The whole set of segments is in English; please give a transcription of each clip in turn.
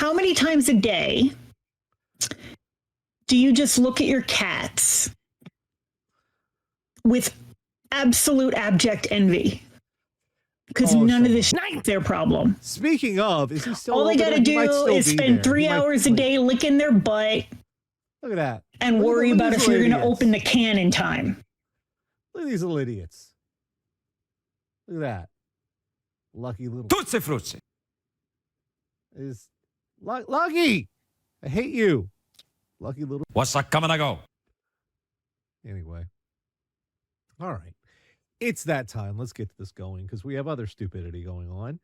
how many times a day do you just look at your cats with absolute abject envy? Because none of this is their problem. Speaking of, is he still all they got to do is spend 3 hours a day licking their butt. Look at that. And worry about if you're going to open the can in time. Look at these little idiots. Look at that. Lucky little. Tutsi frutsi. Is Lucky. I hate you. Lucky little. What's that coming to go? Anyway. All right. It's that time. Let's get this going because we have other stupidity going on.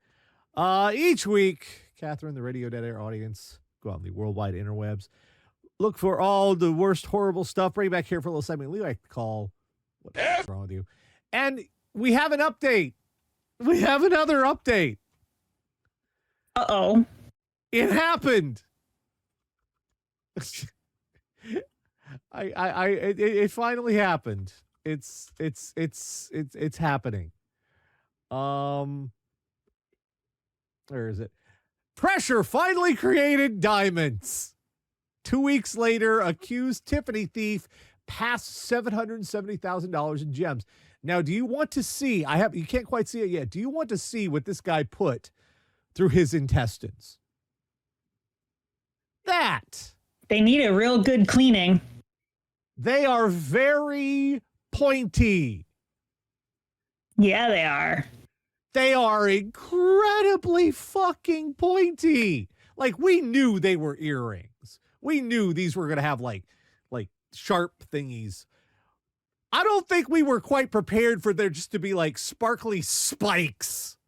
Each week, Catherine, the Radio Dead Air audience, go out on the worldwide interwebs. Look for all the worst, horrible stuff. Bring it back here for a little segment. Leave a call. What's wrong with you? And we have an update. We have another update. Uh-oh. It happened. It finally happened. It's happening. Where is it? Pressure finally created diamonds. 2 weeks later, accused Tiffany thief passed $770,000 in gems. Now, do you want to see? You can't quite see it yet. Do you want to see what this guy put through his intestines? That. They need a real good cleaning. They are very pointy. Yeah, they are. They are incredibly fucking pointy. Like, we knew they were earrings. We knew these were going to have like sharp thingies. I don't think we were quite prepared for there just to be like sparkly spikes.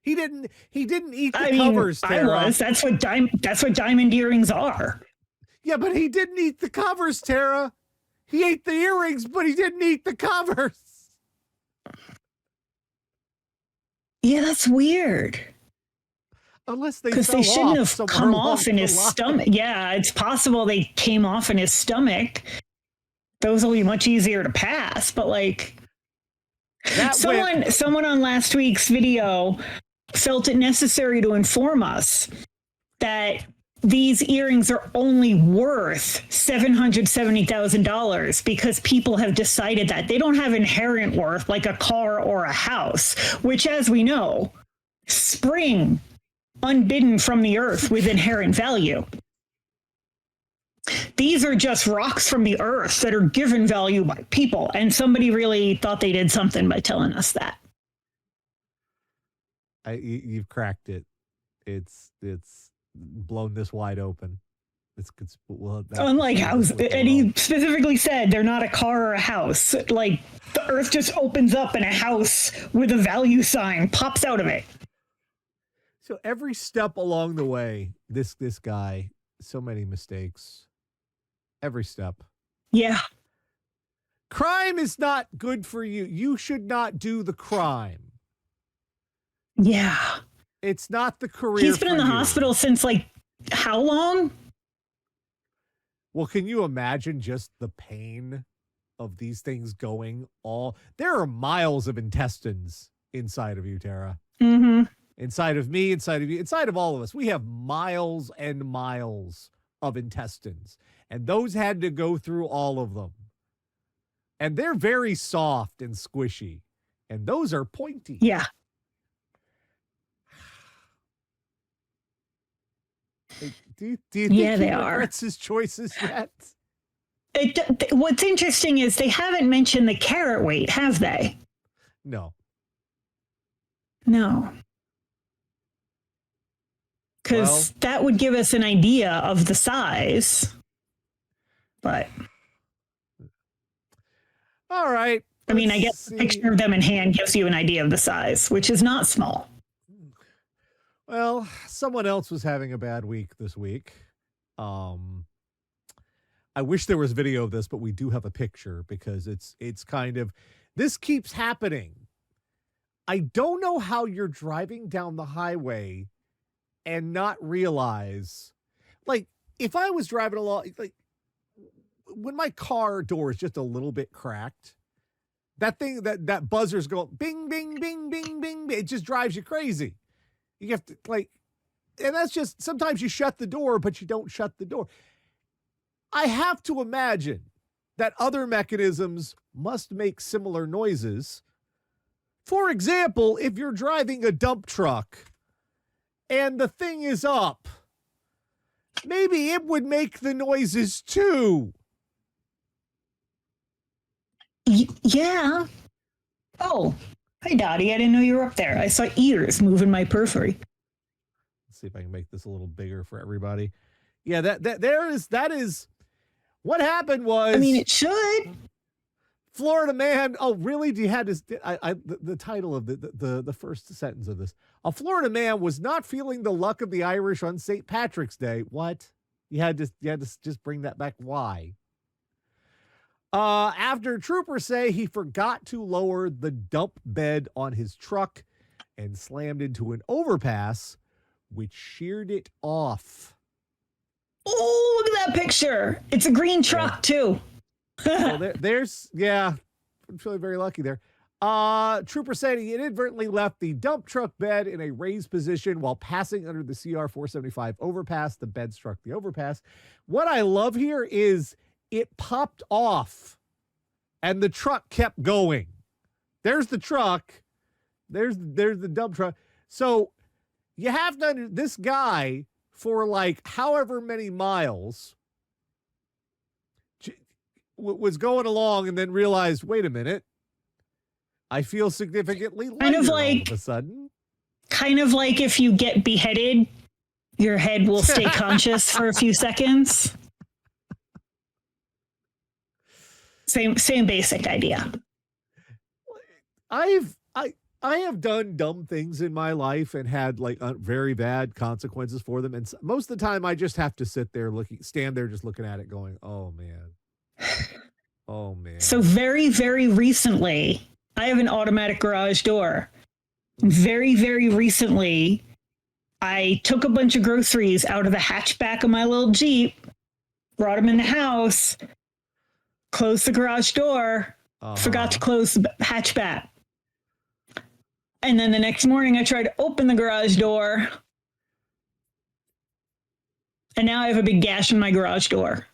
He didn't eat the covers, Tara. I was. That's what diamond earrings are. Yeah, but he didn't eat the covers, Tara. He ate the earrings, but he didn't eat the covers. Yeah, that's weird. Unless they shouldn't have come off in his stomach. Yeah, it's possible they came off in his stomach. Those will be much easier to pass. But like, someone on last week's video felt it necessary to inform us that these earrings are only worth $770,000 because people have decided that they don't have inherent worth like a car or a house, which, as we know, spring unbidden from the earth with inherent value. These are just rocks from the earth that are given value by people, and somebody really thought they did something by telling us that. You've cracked it. It's blown this wide open. Unlike house, and he specifically said they're not a car or a house. Like, the earth just opens up and a house with a value sign pops out of it. So every step along the way, this guy, so many mistakes. Every step. Yeah. Crime is not good for you. You should not do the crime. Yeah. It's not the career. He's been in the hospital since like how long? Well, can you imagine just the pain of these things going all? There are miles of intestines inside of you, Tara. Mm-hmm. Inside of me, inside of you, inside of all of us. We have miles and miles of intestines. And those had to go through all of them. And they're very soft and squishy. And those are pointy. Yeah. Do you think he they regrets his choices yet? What's interesting is they haven't mentioned the carat weight, have they? No. No. Because that would give us an idea of the size. But. All right. I mean, I guess a picture of them in hand gives you an idea of the size, which is not small. Well, someone else was having a bad week this week. I wish there was video of this, but we do have a picture because it's kind of, this keeps happening. I don't know how you're driving down the highway and not realize, like, if I was driving along, like, when my car door is just a little bit cracked, that thing, that buzzer's going bing, bing, bing, bing, bing, bing. It just drives you crazy. You have to, like, And that's just, sometimes you shut the door, but you don't shut the door. I have to imagine that other mechanisms must make similar noises. For example, if you're driving a dump truck and the thing is up, maybe it would make the noises too. Yeah. Oh, hi, Dottie. I didn't know you were up there. I saw ears moving my periphery. Let's see if I can make this a little bigger for everybody. Yeah, that is what happened was. I mean, it should. Florida man. Oh, really? Do you had this? The title of the first sentence of this. A Florida man was not feeling the luck of the Irish on St. Patrick's Day. What? You had to just bring that back. Why? After troopers say he forgot to lower the dump bed on his truck and slammed into an overpass, which sheared it off. Oh, look at that picture. It's a green truck, too. Well, there's, yeah, I'm feeling very lucky there. Trooper said he inadvertently left the dump truck bed in a raised position while passing under the CR 475 overpass. The bed struck the overpass. What I love here is it popped off and the truck kept going. There's the truck. There's the dump truck. So you have to, this guy for like however many miles was going along and then realized, wait a minute, I feel significantly lighter all of a sudden. Kind of like if you get beheaded, your head will stay conscious for a few seconds. Same basic idea. I have done dumb things in my life and had like very bad consequences for them. And most of the time I just have to stand there just looking at it going, oh man. Oh man. So very, very recently, I have an automatic garage door. Very, very recently, I took a bunch of groceries out of the hatchback of my little Jeep, brought them in the house, closed the garage door, forgot to close the hatchback. And then the next morning I tried to open the garage door. And now I have a big gash in my garage door.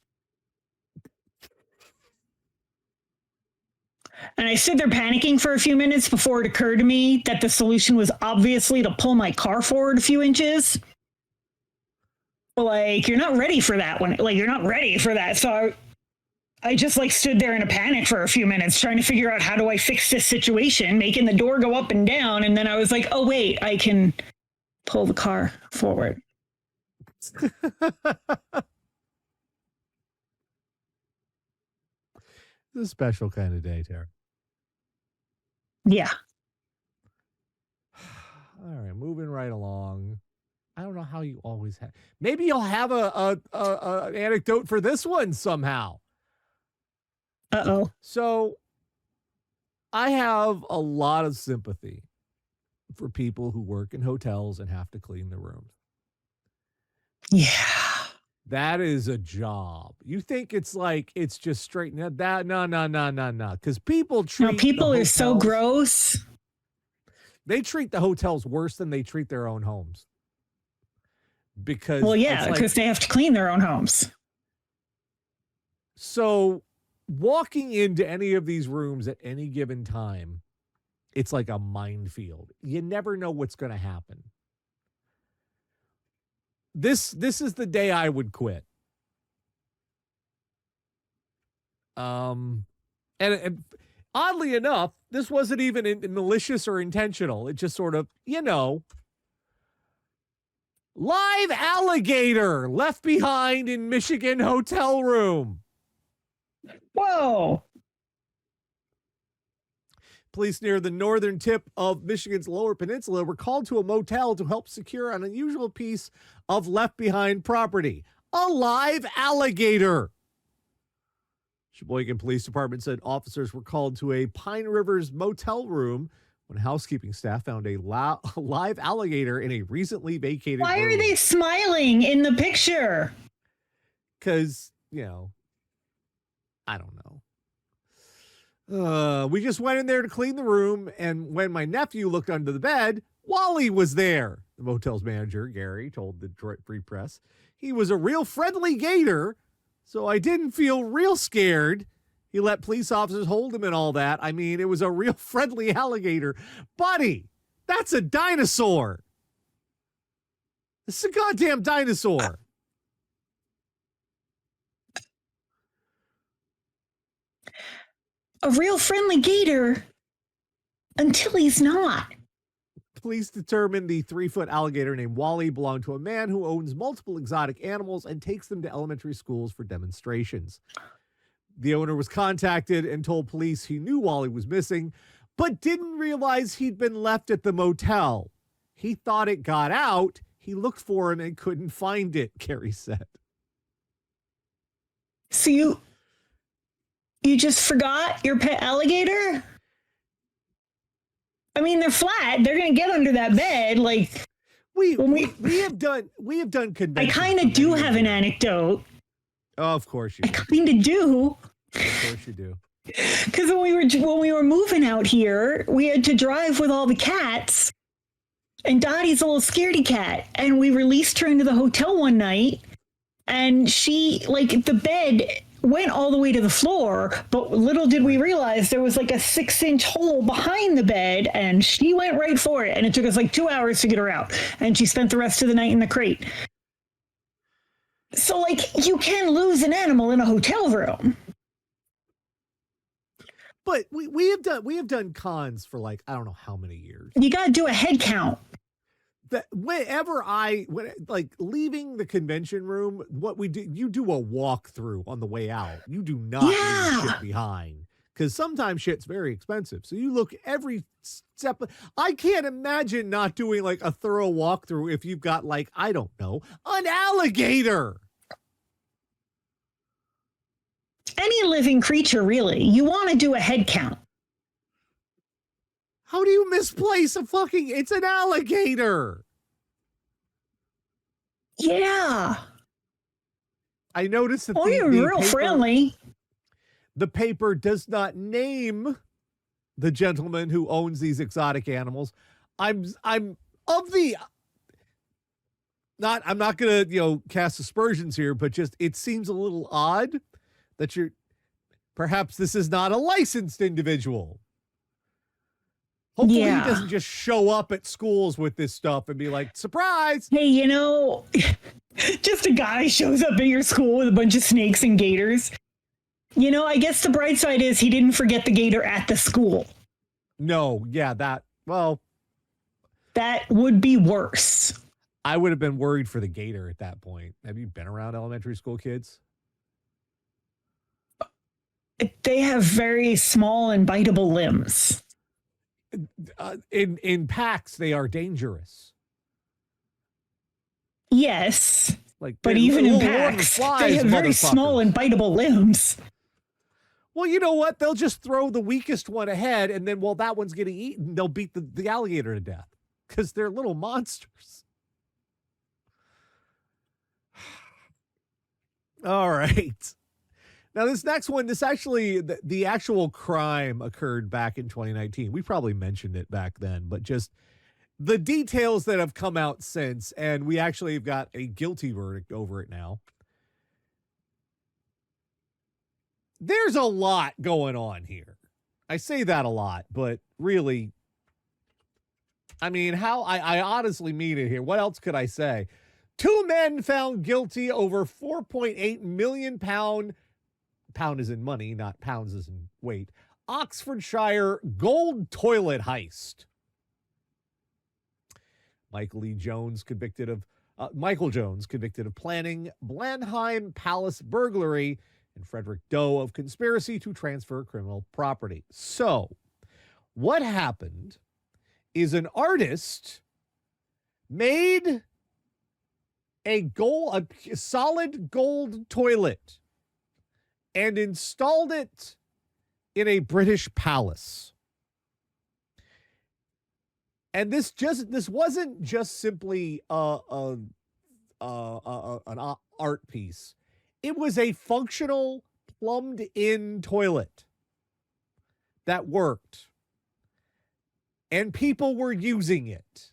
And I stood there panicking for a few minutes before it occurred to me that the solution was obviously to pull my car forward a few inches. Like, you're not ready for that one. Like, you're not ready for that. So I just like stood there in a panic for a few minutes trying to figure out how do I fix this situation, making the door go up and down. And then I was like, oh, wait, I can pull the car forward. It's a special kind of day, Tara. Yeah. All right, moving right along. I don't know how you always have. Maybe you'll have an anecdote for this one somehow. Uh-oh. So I have a lot of sympathy for people who work in hotels and have to clean the rooms. Yeah. That is a job. You think it's like, it's just straight. No. Because people treat people are so gross. They treat the hotels worse than they treat their own homes. Because because they have to clean their own homes. So walking into any of these rooms at any given time, it's like a minefield. You never know what's going to happen. This is the day I would quit. And oddly enough, this wasn't even malicious or intentional. It just sort of, live alligator left behind in Michigan hotel room. Whoa. Police near the northern tip of Michigan's Lower Peninsula were called to a motel to help secure an unusual piece of left-behind property. A live alligator. Sheboygan Police Department said officers were called to a Pine Rivers motel room when housekeeping staff found a live alligator in a recently vacated room. Why are they smiling in the picture? Because, I don't know. We just went in there to clean the room, and when my nephew looked under the bed, Wally was there. The motel's manager, Gary, told the Detroit Free Press. He was a real friendly gator, so I didn't feel real scared. He let police officers hold him and all that. I mean, it was a real friendly alligator. Buddy, that's a dinosaur. This is a goddamn dinosaur. A real friendly gator until he's not. Police determined the 3-foot alligator named Wally belonged to a man who owns multiple exotic animals and takes them to elementary schools for demonstrations. The owner was contacted and told police he knew Wally was missing, but didn't realize he'd been left at the motel. He thought it got out. He looked for him and couldn't find it, Gary said. So you just forgot your pet alligator? I mean, they're flat. They're going to get under that bed. Like we have done conventions. I kind of do have an anecdote. Oh, of course you do. I kind of do. Of course you do. Because when we were moving out here, we had to drive with all the cats, and Dottie's a little scaredy cat, and we released her into the hotel one night, and she, like, the bed went all the way to the floor, but little did we realize there was like a 6-inch hole behind the bed, and she went right for it, and it took us like 2 hours to get her out, and she spent the rest of the night in the crate. So, like, you can lose an animal in a hotel room. But we have done cons for, like, I don't know how many years. You got to do a head count. That like leaving the convention room, what we do, you do a walkthrough on the way out. You do not leave shit behind, because sometimes shit's very expensive. So you look every step. I can't imagine not doing like a thorough walkthrough if you've got, like, I don't know, an alligator. Any living creature, really. You want to do a head count. How do you misplace it's an alligator? Yeah. I noticed that you're real paper, friendly. The paper does not name the gentleman who owns these exotic animals. I'm not going to, cast aspersions here, but just, it seems a little odd that perhaps this is not a licensed individual. Hopefully he doesn't just show up at schools with this stuff and be like, surprise. Hey, just a guy shows up at your school with a bunch of snakes and gators. I guess the bright side is he didn't forget the gator at the school. No, yeah, that would be worse. I would have been worried for the gator at that point. Have you been around elementary school kids? They have very small and biteable limbs. In packs, they are dangerous. Yes, but even in packs, they have very small and biteable limbs. Well, you know what? They'll just throw the weakest one ahead, and then while that one's getting eaten, they'll beat the alligator to death because they're little monsters. All right. Now, this next one, the actual crime occurred back in 2019. We probably mentioned it back then, but just the details that have come out since, and we actually have got a guilty verdict over it now. There's a lot going on here. I say that a lot, but really, I mean, I honestly mean it here. What else could I say? 2 men found guilty over 4.8 million pound is in money, not pounds is in weight, Oxfordshire gold toilet heist. Michael Jones convicted of planning Blenheim Palace burglary, and Frederick Doe of conspiracy to transfer criminal property. So, what happened is an artist made a solid gold toilet and installed it in a British palace. And this wasn't just simply an art piece. It was a functional, plumbed-in toilet that worked, and people were using it.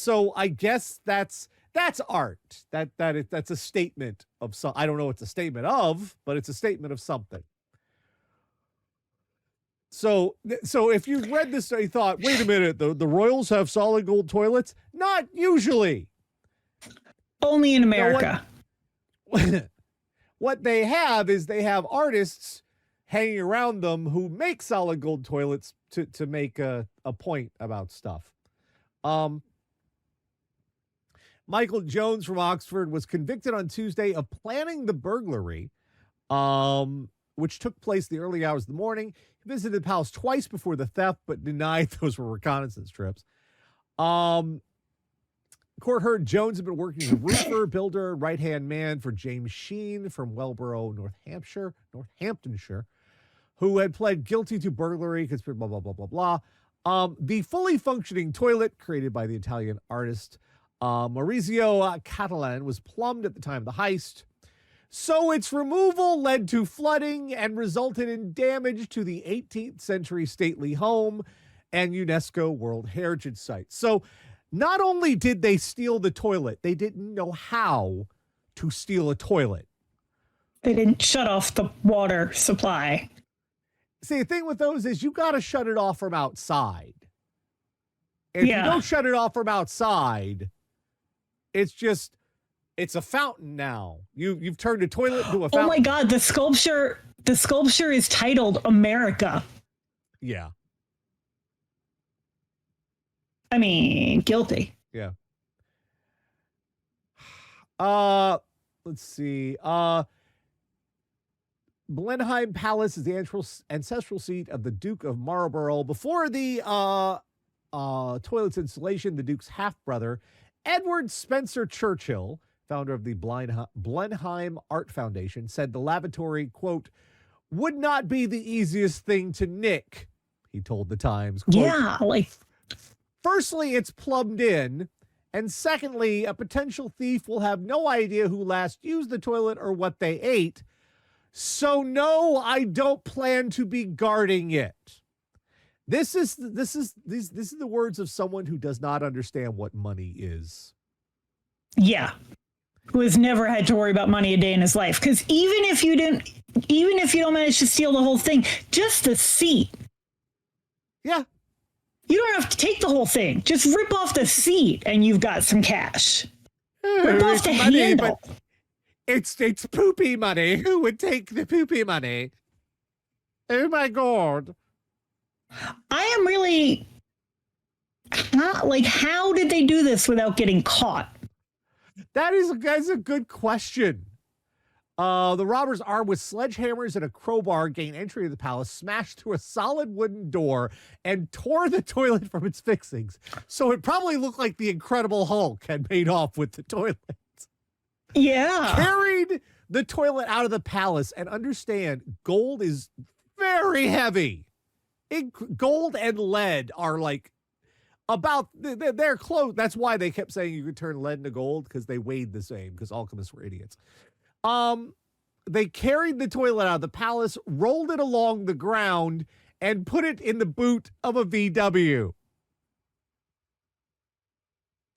So I guess that's art. That's a statement of some. I don't know what it's a statement of, but it's a statement of something. So if you read this, you thought, wait a minute, the Royals have solid gold toilets? Not usually. Only in America. What they have is they have artists hanging around them who make solid gold toilets to make a point about stuff. Michael Jones from Oxford was convicted on Tuesday of planning the burglary, which took place in the early hours of the morning. He visited the palace twice before the theft, but denied those were reconnaissance trips. Court heard Jones had been working as a roofer, builder, right-hand man for James Sheen from Wellborough, Northamptonshire, who had pled guilty to burglary, conspiracy, blah, blah, blah, blah, blah. The fully functioning toilet, created by the Italian artist Maurizio Catalan, was plumbed at the time of the heist. So its removal led to flooding and resulted in damage to the 18th century stately home and UNESCO World Heritage Site. So not only did they steal the toilet, they didn't know how to steal a toilet. They didn't shut off the water supply. See, the thing with those is you got to shut it off from outside. If you don't shut it off from outside, it's a fountain now. You've turned a toilet into a fountain. Oh my God, the sculpture is titled America. Yeah. I mean, guilty. Yeah. Let's see. Blenheim Palace is the ancestral seat of the Duke of Marlborough. Before the toilet's installation, the Duke's half-brother, Edward Spencer Churchill, founder of the Blenheim Art Foundation, said the lavatory, quote, would not be the easiest thing to nick, he told the Times. Quote, yeah, firstly, it's plumbed in, and secondly, a potential thief will have no idea who last used the toilet or what they ate. So no, I don't plan to be guarding it. This is the words of someone who does not understand what money is. Yeah. Who has never had to worry about money a day in his life. Because even if you don't manage to steal the whole thing, just the seat. Yeah. You don't have to take the whole thing. Just rip off the seat and you've got some cash. Rip off the handle. It's poopy money. Who would take the poopy money? Oh my God. I am really how did they do this without getting caught? That's a good question. The robbers, armed with sledgehammers and a crowbar, gained entry to the palace, smashed through a solid wooden door, and tore the toilet from its fixings. So it probably looked like the Incredible Hulk had made off with the toilet. Yeah. Carried the toilet out of the palace, and understand, gold is very heavy. Gold and lead are they're close. That's why they kept saying you could turn lead into gold, because they weighed the same, because alchemists were idiots. They carried the toilet out of the palace, rolled it along the ground, and put it in the boot of a VW,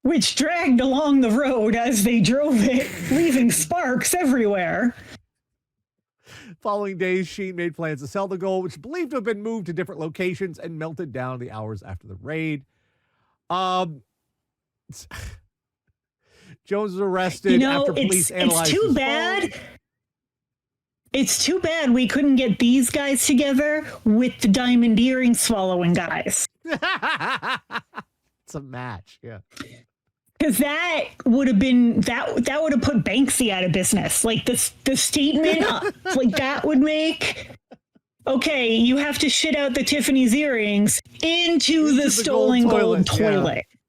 which dragged along the road as they drove it, leaving sparks everywhere. Following days, Sheen made plans to sell the gold, which is believed to have been moved to different locations and melted down the hours after the raid. Jones was arrested after police analyzed his phone. It's too bad we couldn't get these guys together with the diamond earring swallowing guys. It's a match, yeah. Because that would have been that would have put Banksy out of business. Like the statement, that would make. Okay, you have to shit out the Tiffany's earrings into the stolen gold toilet. Yeah.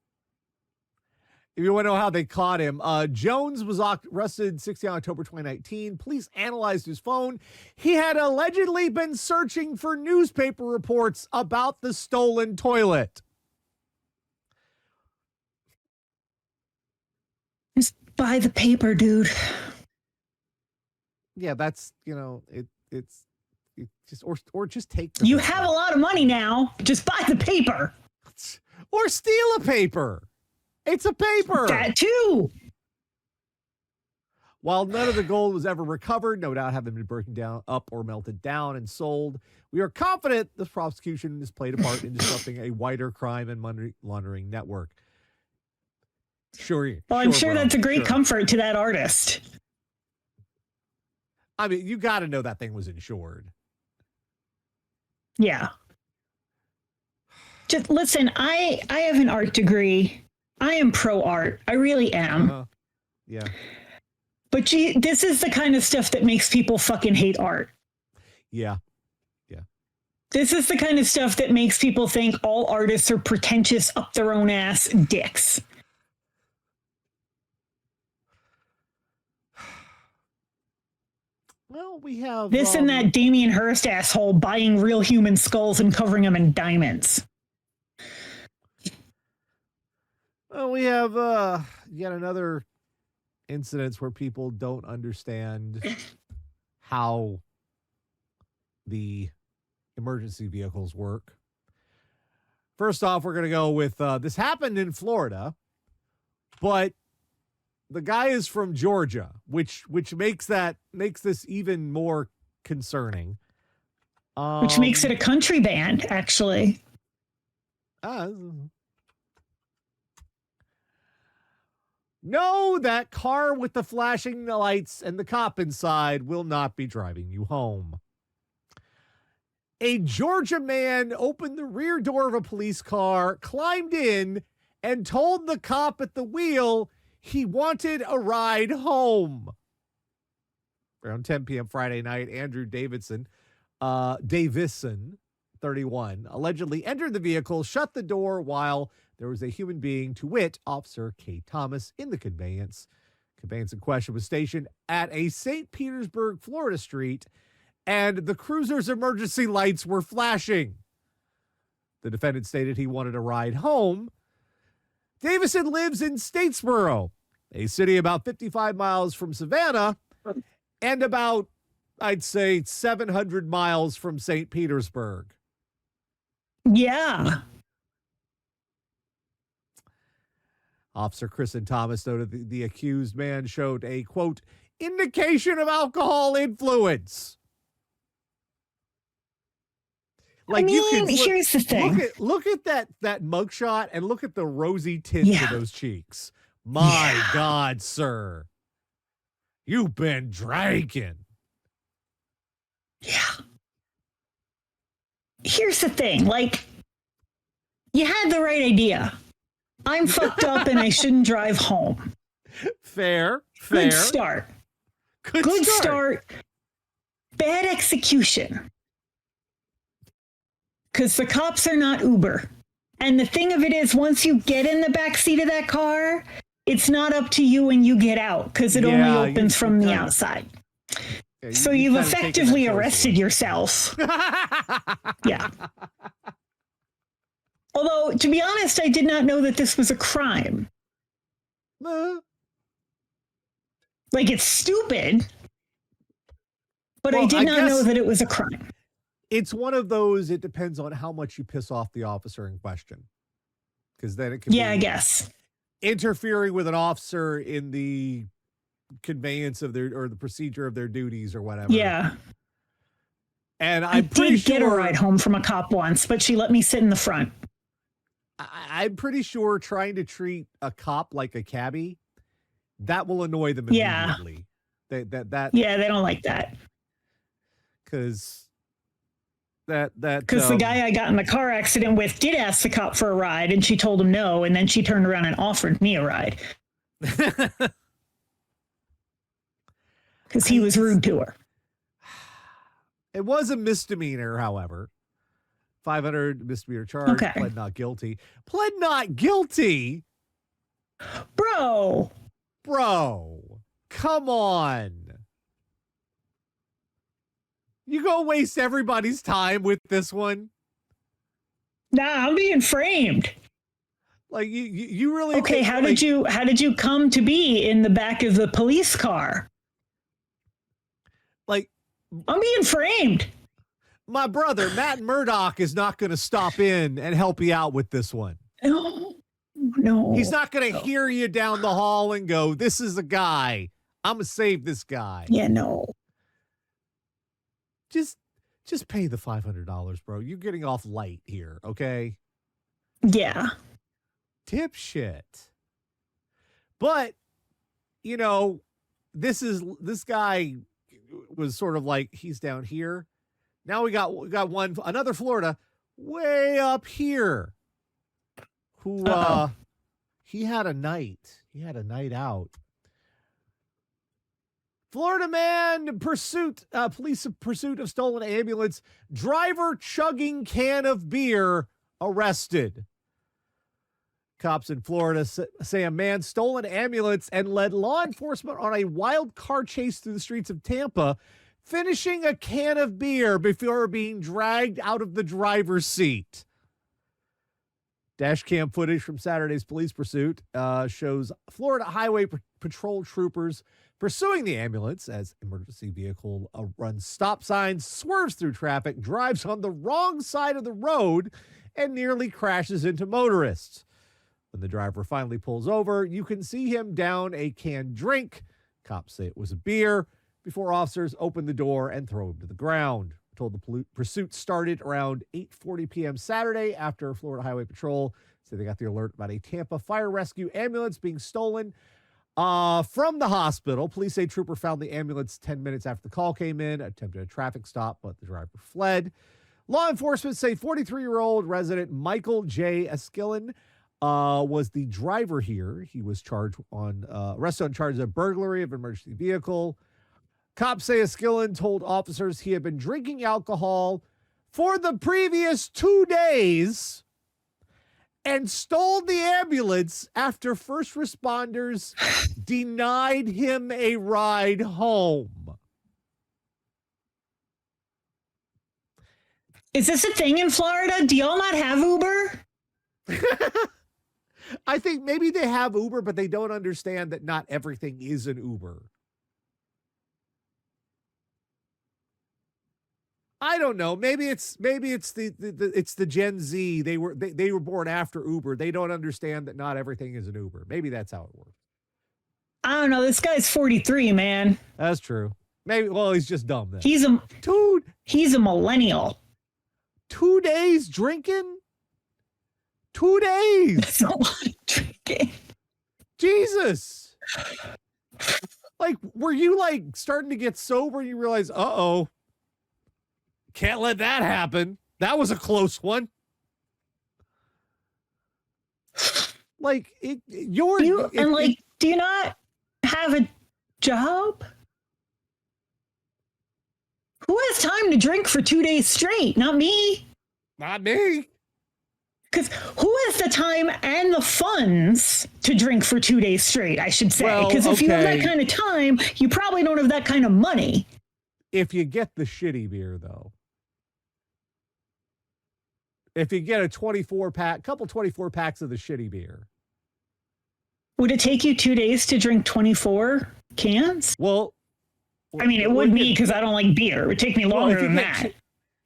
If you want to know how they caught him, Jones was arrested 16 October 2019. Police analyzed his phone. He had allegedly been searching for newspaper reports about the stolen toilet. Just buy the paper, dude. Yeah, that's, it's just, or just take You have a lot of money now. Just buy the paper. Or steal a paper. It's a paper. That too. While none of the gold was ever recovered, no doubt having been broken down, up, or melted down and sold, we are confident this prosecution has played a part in disrupting a wider crime and money laundering network. Sure. Well, I'm sure bro, that's a great comfort to that artist. I mean, you got to know that thing was insured. Yeah. Just listen, I have an art degree. I am pro art. I really am. Yeah. But this is the kind of stuff that makes people fucking hate art. Yeah. This is the kind of stuff that makes people think all artists are pretentious, up their own ass dicks. Well, we have this and that Damien Hirst asshole buying real human skulls and covering them in diamonds. Well, we have yet another incidents where people don't understand how the emergency vehicles work. First off, we're going to go with this happened in Florida, but the guy is from Georgia, which makes this even more concerning. Which makes it a country band, actually. No, that car with the flashing lights and the cop inside will not be driving you home. A Georgia man opened the rear door of a police car, climbed in, and told the cop at the wheel he wanted a ride home. Around 10 p.m. Friday night, Andrew Davison, 31, allegedly entered the vehicle, shut the door while there was a human being, to wit, Officer K. Thomas, in the conveyance. Conveyance in question was stationed at a St. Petersburg, Florida street, and the cruiser's emergency lights were flashing. The defendant stated he wanted a ride home. Davison lives in Statesboro, a city about 55 miles from Savannah and about, I'd say, 700 miles from St. Petersburg. Yeah. Officer Kristen Thomas noted the accused man showed a, quote, indication of alcohol influence. Like, here's the thing. Look at that mugshot and look at the rosy tints of those cheeks. My God, sir. You've been drinking. Yeah. Here's the thing. Like, you had the right idea. I'm fucked up and I shouldn't drive home. Fair. Good start. Good start. Bad execution. Because the cops are not Uber. And the thing of it is, once you get in the back seat of that car, it's not up to you when you get out, because it only opens from the outside. Yeah, so you've effectively arrested yourself. Yeah. Although, to be honest, I did not know that this was a crime. Like, it's stupid, but I did not know that it was a crime. It's one of those, it depends on how much you piss off the officer in question. Because then it can be, I guess, interfering with an officer in the conveyance of or the procedure of their duties or whatever. Yeah. And I did get a ride home from a cop once, but she let me sit in the front. I'm pretty sure trying to treat a cop like a cabbie, that will annoy them immediately. They don't like that. Because the guy I got in the car accident with did ask the cop for a ride, and she told him no, and then she turned around and offered me a ride. Because he was rude to her. It was a misdemeanor, however. 500 misdemeanor charge. Okay. Pled not guilty. Pled not guilty? Bro, come on. You gonna waste everybody's time with this one? Nah, I'm being framed. Like you really okay? How did you come to be in the back of the police car? Like, I'm being framed. My brother Matt Murdock is not going to stop in and help you out with this one. No, no. He's not going to hear you down the hall and go, this is a guy. I'm going to save this guy. Yeah, no. Just pay the $500, bro. You're getting off light here, okay? Yeah. Tip shit. But, you know, this guy was sort of like, he's down here. Now we got another Florida way up here who he had a night out. Florida man police pursuit of stolen ambulance, driver chugging can of beer, arrested. Cops in Florida say a man stole an ambulance and led law enforcement on a wild car chase through the streets of Tampa, finishing a can of beer before being dragged out of the driver's seat. Dash cam footage from Saturday's police pursuit shows Florida Highway Patrol troopers pursuing the ambulance as emergency vehicle runs stop signs, swerves through traffic, drives on the wrong side of the road, and nearly crashes into motorists. When the driver finally pulls over, you can see him down a canned drink. Cops say it was a beer before officers open the door and throw him to the ground. Told the pursuit started around 8:40 p.m. Saturday after Florida Highway Patrol said they got the alert about a Tampa fire rescue ambulance being stolen from the hospital. Police say trooper found the ambulance 10 minutes after the call came in, attempted a traffic stop, but the driver fled. Law enforcement say 43-year-old resident Michael J. Eskillen was the driver here. He was arrested on charges of burglary of an emergency vehicle. Cops say Eskillen told officers he had been drinking alcohol for the previous 2 days and stole the ambulance after first responders denied him a ride home. Is this a thing in Florida? Do y'all not have Uber? I think maybe they have Uber, but they don't understand that not everything is an Uber. I don't know. Maybe it's the Gen Z. They were born after Uber. They don't understand that not everything is an Uber. Maybe that's how it works. I don't know. This guy's 43, man. That's true. Maybe. Well, he's just dumb then. He's a millennial. 2 days drinking. 2 days. That's a lot of drinking. Jesus. Like, were you like starting to get sober and you realize, uh-oh, can't let that happen. That was a close one. Like, do you not have a job? Who has time to drink for 2 days straight? Not me. Not me. Because who has the time and the funds to drink for 2 days straight, I should say. Because if you have that kind of time, you probably don't have that kind of money. If you get the shitty beer, though. If you get a 24-pack, couple 24 packs of the shitty beer. Would it take you 2 days to drink 24 cans? Well, I mean, it would me because I don't like beer. It would take me longer than that.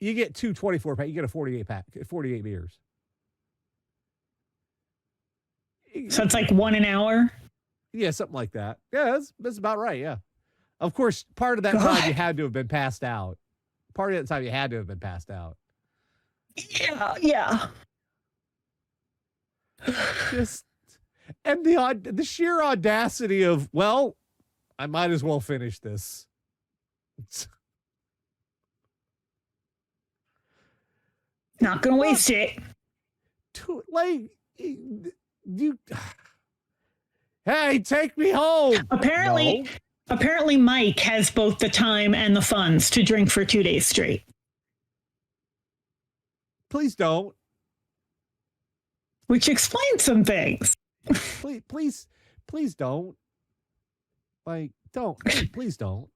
You get two 24-pack. You get a 48-pack, 48 beers. So it's like 1 an hour? Yeah, something like that. Yeah, that's about right, yeah. Of course, part of that time you had to have been passed out. Part of that time you had to have been passed out. Yeah. Just, and the sheer audacity of, well, I might as well finish this. Not gonna waste it. Hey, take me home. Apparently Mike has both the time and the funds to drink for 2 days straight. Please don't. Which explains some things. Please don't. Like, please don't.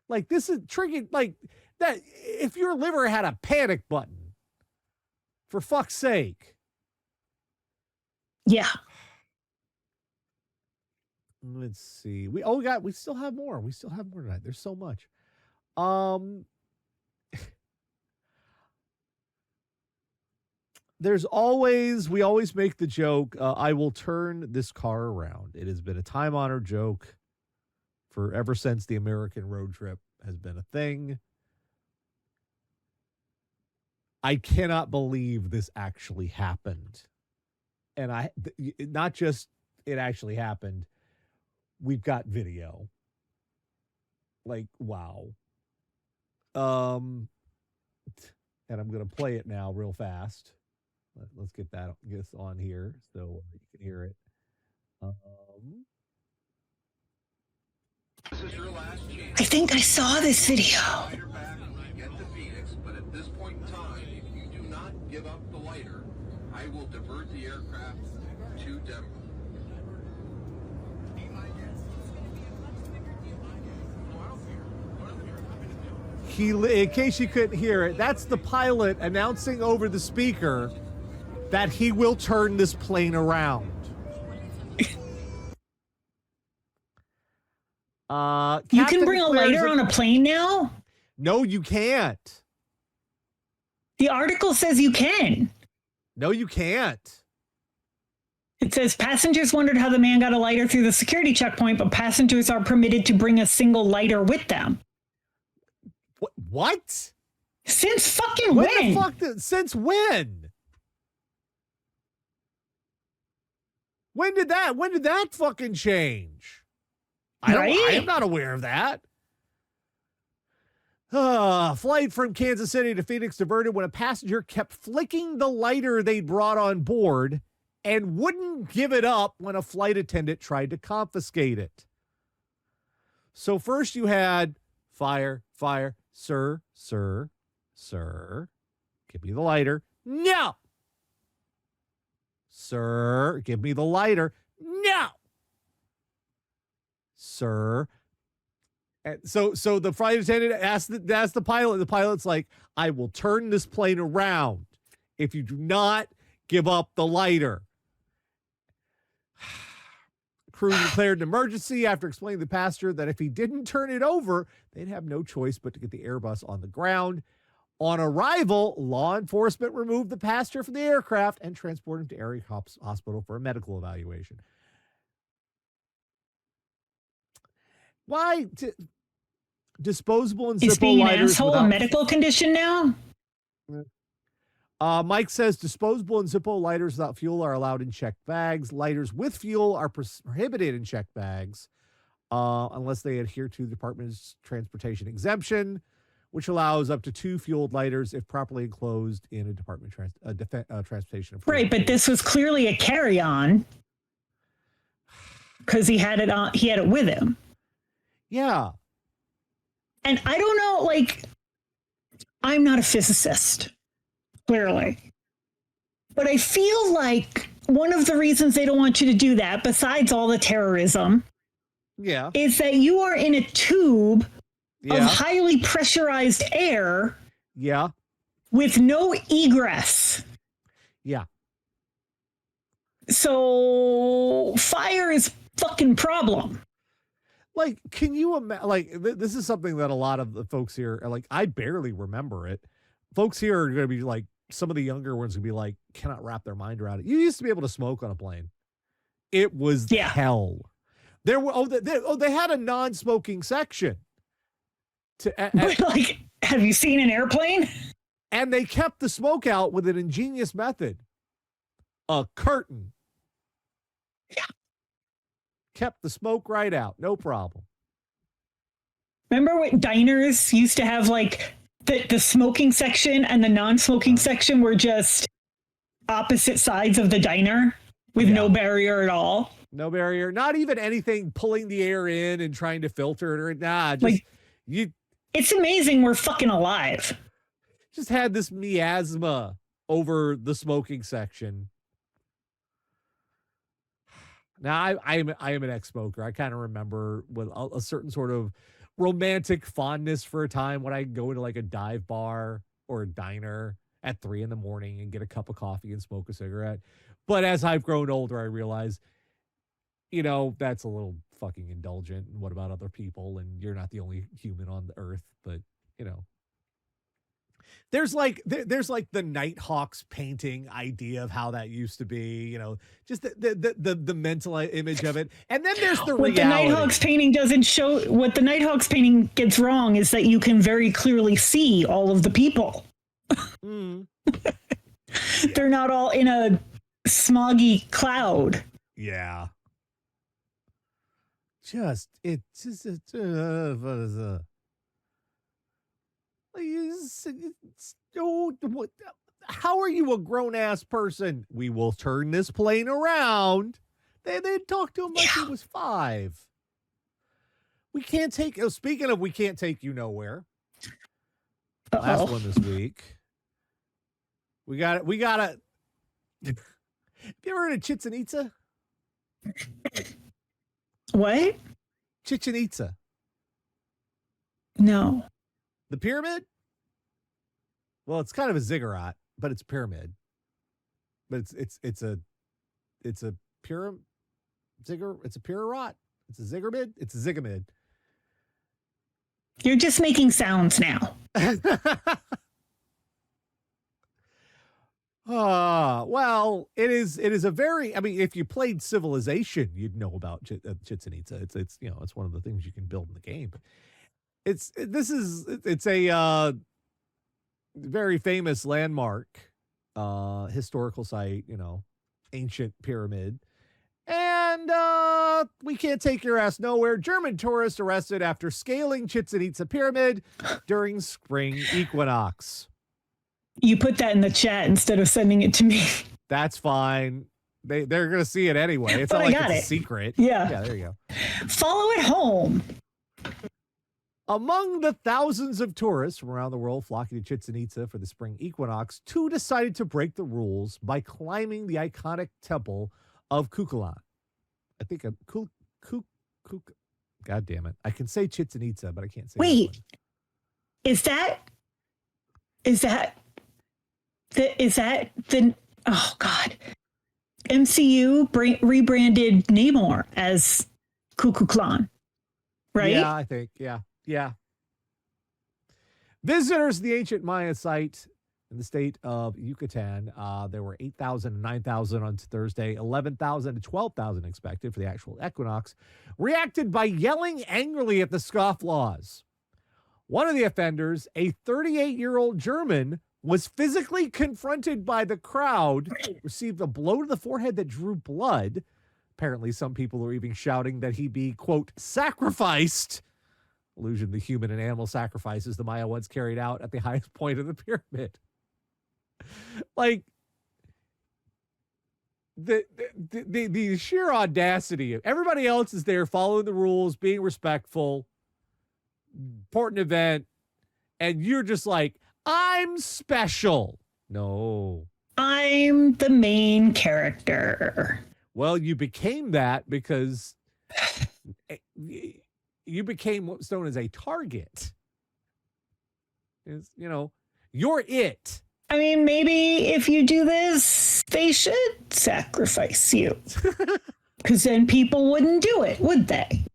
Like, this is tricky. Like, that, if your liver had a panic button, for fuck's sake. Yeah. Let's see. We still have more. We still have more tonight. There's so much. we always make the joke, I will turn this car around. It has been a time-honored joke ever since the American road trip has been a thing. I cannot believe this actually happened. And not just it actually happened, we've got video. Like, wow. And I'm going to play it now real fast. Let's get this on here so you can hear it. This is your last chance. I think I saw this video. Get to Phoenix, but at this point in time, if you do not give up the lighter, I will divert the aircraft to Denver. In case you couldn't hear it, that's the pilot announcing over the speaker that he will turn this plane around. You can bring a lighter on a plane now? No, you can't. The article says you can. No, you can't. It says passengers wondered how the man got a lighter through the security checkpoint, but passengers are permitted to bring a single lighter with them. What? Since fucking when? Since when? When did that fucking change? I am not aware of that. Flight from Kansas City to Phoenix diverted when a passenger kept flicking the lighter they brought on board and wouldn't give it up when a flight attendant tried to confiscate it. So first you had fire, sir, give me the lighter. No. Sir, give me the lighter. No. Sir. And so the flight attendant asked the pilot. The pilot's like, I will turn this plane around if you do not give up the lighter. Crew declared an emergency after explaining to the passenger that if he didn't turn it over, they'd have no choice but to get the Airbus on the ground. On arrival, law enforcement removed the passenger from the aircraft and transported him to area hospital for a medical evaluation. Why? Disposable and Is Zippo being an lighters asshole a medical condition now? Mike says disposable and Zippo lighters without fuel are allowed in checked bags. Lighters with fuel are prohibited in checked bags unless they adhere to the Department's transportation exemption, which allows up to 2 fueled lighters if properly enclosed in a Department transportation. Right, but this was clearly a carry-on because he had it with him. Yeah. And I don't know, like, I'm not a physicist, clearly. But I feel like one of the reasons they don't want you to do that, besides all the terrorism, is that you are in a tube of highly pressurized air with no egress. Yeah. So fire is fucking problem. Like, can you imagine? Like, this is something that a lot of the folks here are like, I barely remember it. Folks here are going to be like, some of the younger ones will be like, cannot wrap their mind around it. You used to be able to smoke on a plane. It was hell. There were they had a non-smoking section. But like, have you seen an airplane? And they kept the smoke out with an ingenious method. A curtain. Yeah. Kept the smoke right out. No problem. Remember what diners used to have, like the smoking section and the non-smoking section were just opposite sides of the diner with no barrier at all? No barrier. Not even anything pulling the air in and trying to filter it or just like, it's amazing we're fucking alive. Just had this miasma over the smoking section. Now, I am an ex-smoker. I kind of remember with a certain sort of romantic fondness for a time when I go into like a dive bar or a diner at 3 a.m. and get a cup of coffee and smoke a cigarette. But as I've grown older, I realize, that's a little fucking indulgent. And what about other people? And you're not the only human on the earth, but There's like the Nighthawks painting idea of how that used to be, just the mental image of it. And then there's the what reality. The Nighthawks painting doesn't show. What the Nighthawks painting gets wrong is that you can very clearly see all of the people. Mm. They're not all in a smoggy cloud. Yeah. What is that? How are you a grown-ass person? We will turn this plane around. They talked to him like he was 5. We can't take... Oh, speaking of we can't take you nowhere. Last one this week. We got it. Have you ever heard of Chichén Itzá? What? Chichén Itzá. No. The pyramid? Well, it's kind of a ziggurat, but it's a pyramid. But it's a pyramid. It's a pyramid. It's a ziggurat. It's a ziggurat. You're just making sounds now. Well, it is a very, I mean, if you played Civilization, you'd know about Chichén Itzá. It's it's one of the things you can build in the game. But it's a very famous landmark, historical site, ancient pyramid. And we can't take your ass nowhere. German tourists arrested after scaling Chichén Itzá pyramid during spring equinox. You put that in the chat instead of sending it to me. That's fine. They're going to see it anyway. It's not like it's a secret. Yeah, there you go. Follow it home. Among the thousands of tourists from around the world flocking to Chichén Itzá for the spring equinox, 2 decided to break the rules by climbing the iconic temple of Kukulkan. I think God damn it. I can say Chichén Itzá, but I can't say Wait. Is that the oh god, MCU rebranded Namor as Kukulkan, right? Yeah, I think. Yeah. Visitors to the ancient Maya site in the state of Yucatan, there were 8,000 and 9,000 on Thursday, 11,000 to 12,000 expected for the actual equinox, reacted by yelling angrily at the scofflaws. One of the offenders, a 38-year-old German, was physically confronted by the crowd, received a blow to the forehead that drew blood. Apparently, some people are even shouting that he be, quote, sacrificed. Allusion to human and animal sacrifices the Maya once carried out at the highest point of the pyramid. Like, the sheer audacity of everybody else is there following the rules, being respectful, important event, and you're just like, I'm special. No. I'm the main character. Well, you became that because you became what's known as a target. You're it. I mean, maybe if you do this, they should sacrifice you. Because then people wouldn't do it, would they?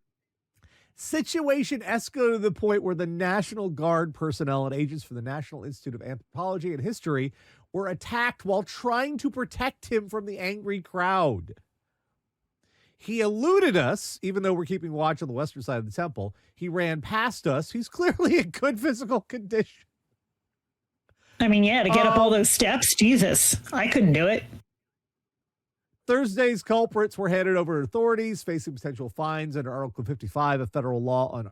Situation escalated to the point where the National Guard personnel and agents from the National Institute of Anthropology and History were attacked while trying to protect him from the angry crowd. He eluded us, even though we're keeping watch on the western side of the temple. He ran past us. He's clearly in good physical condition. I mean, yeah, to get up all those steps, Jesus, I couldn't do it. Thursday's culprits were handed over to authorities, facing potential fines under Article 55 of federal law on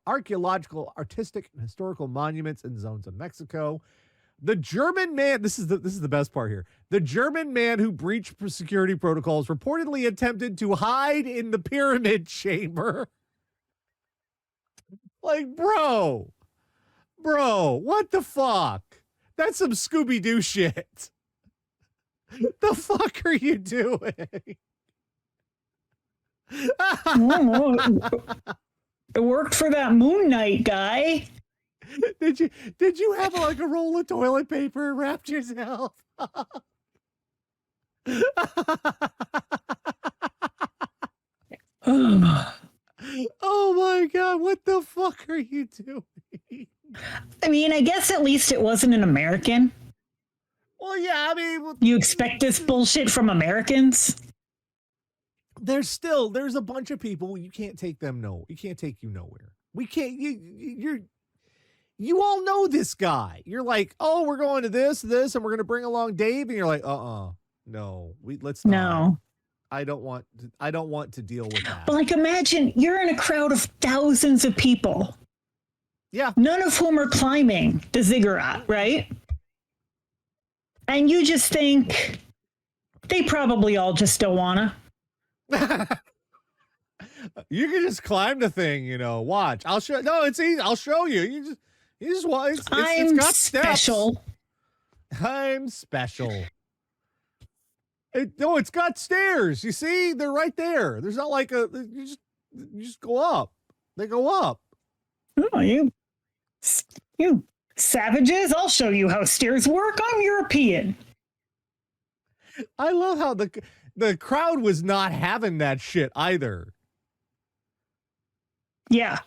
archaeological, artistic, and historical monuments in zones of Mexico. The German man, this is the best part here. The German man who breached security protocols reportedly attempted to hide in the pyramid chamber. Like, bro, what the fuck? That's some Scooby-Doo shit. The fuck are you doing? It worked for that Moon Knight guy. Did you have like a roll of toilet paper and wrapped yourself? Oh my god, what the fuck are you doing? I mean, I guess at least it wasn't an American. Well, yeah, I mean, You expect this bullshit from Americans? there's a bunch of people you can't take them. No, you can't take you nowhere. We can't. You all know this guy. You're like, oh, we're going to this, and we're going to bring along Dave, and you're like, no, let's not. No. I don't want to deal with that. But like, imagine you're in a crowd of thousands of people. Yeah. None of whom are climbing the ziggurat, right? And you just think they probably all just don't wanna. You can just climb the thing, watch. I'll show. No, it's easy. I'll show you. You just watch. It's got special. Steps. I'm special. It's got stairs. You see, they're right there. There's not like you just go up. They go up. Oh, you savages! I'll show you how stairs work. I'm European. I love how the crowd was not having that shit either. Yeah,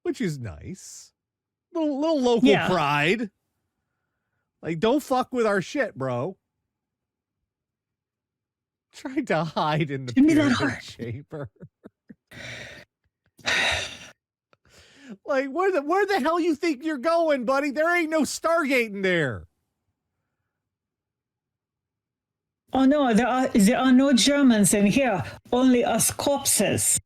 which is nice. Little local pride. Like, don't fuck with our shit, bro. Trying to hide in the pyramid chamber. Like, where the hell you think you're going, buddy? There ain't no Stargate there. Oh no, there are no Germans in here. Only us corpses.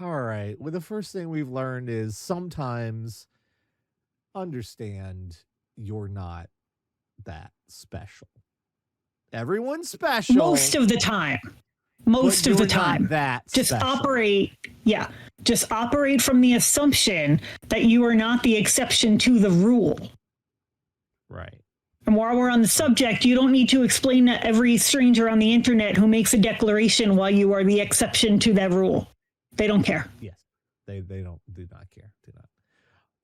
All right. Well, the first thing we've learned is sometimes understand you're not that special. Everyone's special. Most of the time. Most of the time. That just special. Just operate from the assumption that you are not the exception to the rule. Right. And while we're on the subject, you don't need to explain to every stranger on the internet who makes a declaration why you are the exception to that rule. They don't care. Yes. They do not care. Do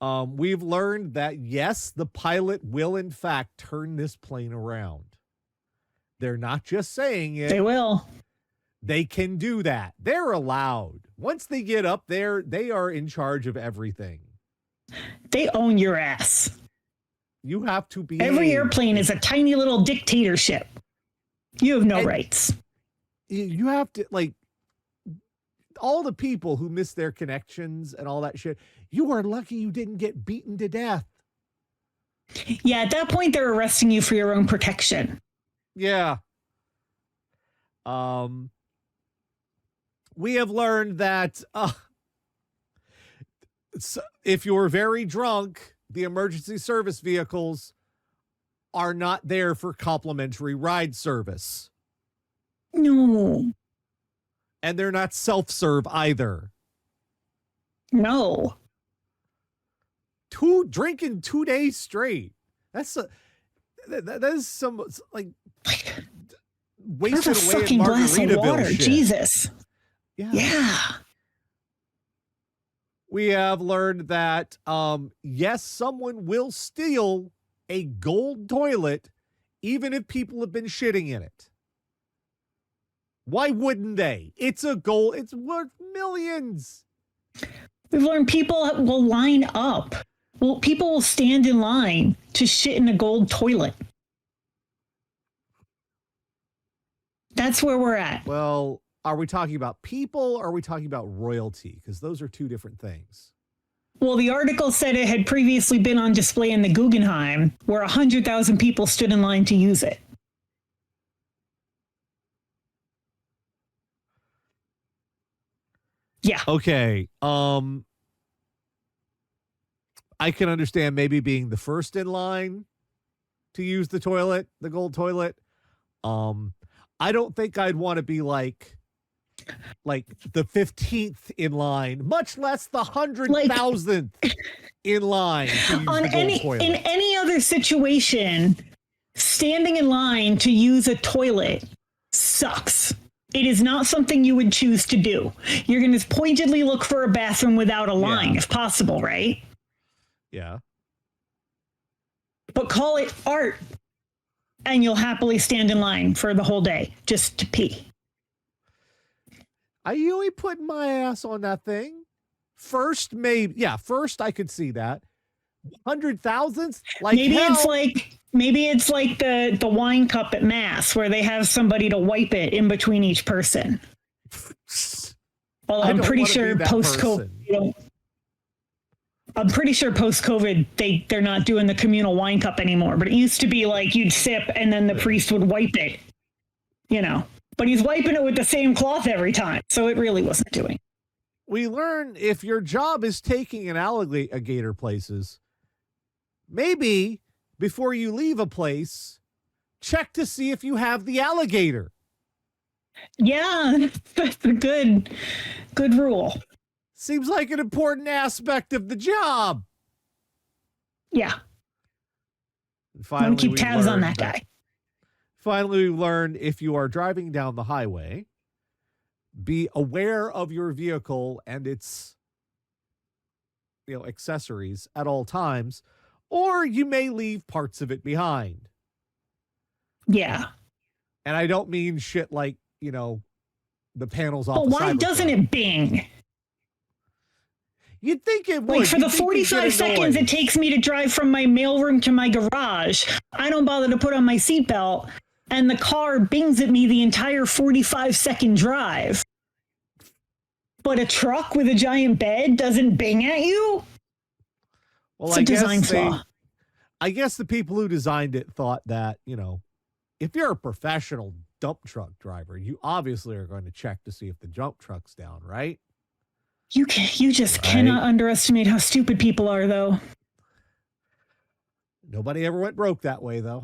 not. We've learned that, yes, the pilot will, in fact, turn this plane around. They're not just saying it. They will. They can do that. They're allowed. Once they get up there, they are in charge of everything. They own your ass. You have to be. Every airplane is a tiny little dictatorship. You have no rights. You have to, like, all the people who miss their connections and all that shit, you are lucky you didn't get beaten to death. Yeah, at that point, they're arresting you for your own protection. Yeah. We have learned that if you're very drunk, the emergency service vehicles are not there for complimentary ride service. No. And they're not self-serve either. No. Drinking 2 days straight. That is some, like, wasted away in Margaritaville shit. Jesus. Yeah. We have learned that, yes, someone will steal a gold toilet even if people have been shitting in it. Why wouldn't they? It's worth millions. We've learned people will line up. Well, people will stand in line to shit in a gold toilet. That's where we're at. Well, are we talking about people or are we talking about royalty? Because those are two different things. Well, the article said it had previously been on display in the Guggenheim, where 100,000 people stood in line to use it. Yeah. Okay. I can understand maybe being the first in line to use the toilet, the gold toilet. I don't think I'd want to be like the 15th in line, much less the 100,000th in line to use the gold toilet. In any other situation, standing in line to use a toilet sucks. It is not something you would choose to do. You're going to pointedly look for a bathroom without a line, if possible, right? Yeah. But call it art, and you'll happily stand in line for the whole day just to pee. You ain't putting my ass on that thing. First, maybe. Yeah, first I could see that. 100,000s? Like maybe hell. it's like the wine cup at mass where they have somebody to wipe it in between each person. Although I'm pretty sure post-COVID, I'm pretty sure post-COVID they're not doing the communal wine cup anymore. But it used to be like you'd sip and then the priest would wipe it, you know. But he's wiping it with the same cloth every time, so it really wasn't doing. We learn if your job is taking an alligator places, maybe before you leave a place, check to see if you have the alligator. Yeah, that's a good rule. Seems like an important aspect of the job. Yeah. Finally, don't keep tabs on that guy. Finally, we learned if you are driving down the highway, be aware of your vehicle and its accessories at all times, or you may leave parts of it behind. Yeah. And I don't mean shit like, the panels off. But why doesn't it bing? You'd think it would. Like for the 45 seconds it takes me to drive from my mailroom to my garage, I don't bother to put on my seatbelt, and the car bings at me the entire 45-second drive. But a truck with a giant bed doesn't bing at you? Well, it's a design flaw. I guess the people who designed it thought that, if you're a professional dump truck driver, you obviously are going to check to see if the dump truck's down, right? You just cannot underestimate how stupid people are, though. Nobody ever went broke that way, though.